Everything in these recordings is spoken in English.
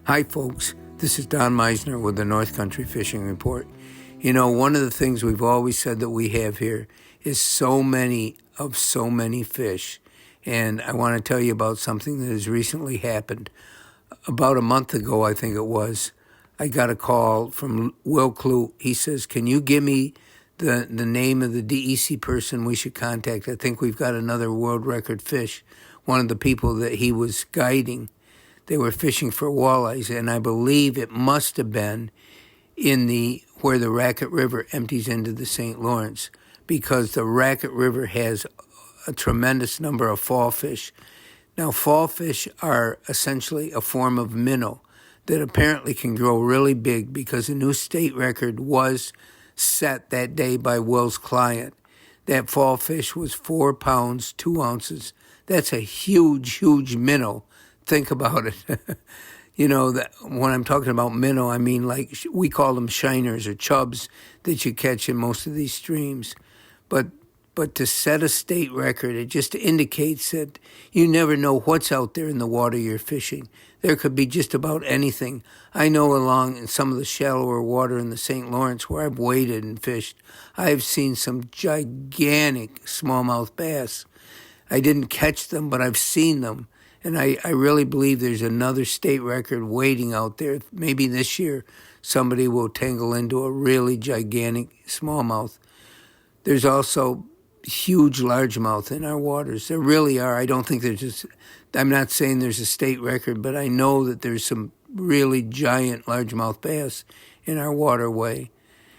Hi folks, this is Don Meissner with the North Country Fishing Report. You know, one of the things we've always said that we have here is so many fish. And I want to tell you about something that has recently happened. About a month ago, I think it was, I got a call from Will Clute. He says, can you give me the name of the DEC person we should contact? I think we've got another world record fish. One of the people that he was guiding, they were fishing for walleyes, and I believe it must have been where the Racket River empties into the St. Lawrence, because the Racket River has a tremendous number of fall fish. Now, fall fish are essentially a form of minnow that apparently can grow really big, because a new state record was set that day by Will's client. That fall fish was 4 pounds, 2 ounces. That's a huge minnow. Think about it. You know, that when I'm talking about minnow, I mean like we call them shiners or chubs that you catch in most of these streams. But to set a state record, it just indicates that you never know what's out there in the water you're fishing. There could be just about anything. I know along in some of the shallower water in the St. Lawrence where I've waded and fished, I've seen some gigantic smallmouth bass. I didn't catch them, but I've seen them. And I really believe there's another state record waiting out there. Maybe this year somebody will tangle into a really gigantic smallmouth. There's also huge largemouth in our waters. There really are. I don't think I'm not saying there's a state record, but I know that there's some really giant largemouth bass in our waterway.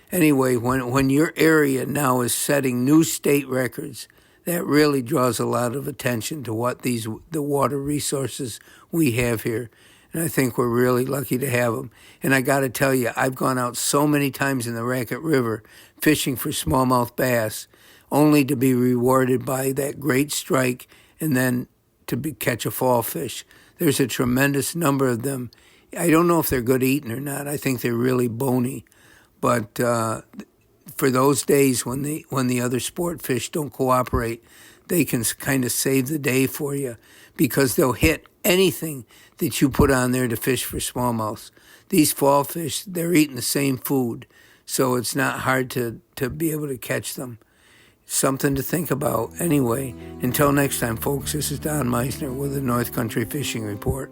Anyway, when your area now is setting new state records, that really draws a lot of attention to what the water resources we have here. And I think we're really lucky to have them. And I got to tell you, I've gone out so many times in the Racket River fishing for smallmouth bass, only to be rewarded by that great strike and then to catch a fall fish. There's a tremendous number of them. I don't know if they're good eating or not. I think they're really bony. But for those days when the other sport fish don't cooperate, they can kind of save the day for you, because they'll hit anything that you put on there to fish for smallmouths. These fall fish, they're eating the same food, so it's not hard to be able to catch them. Something to think about. Anyway, until next time, folks, this is Don Meissner with the North Country Fishing Report.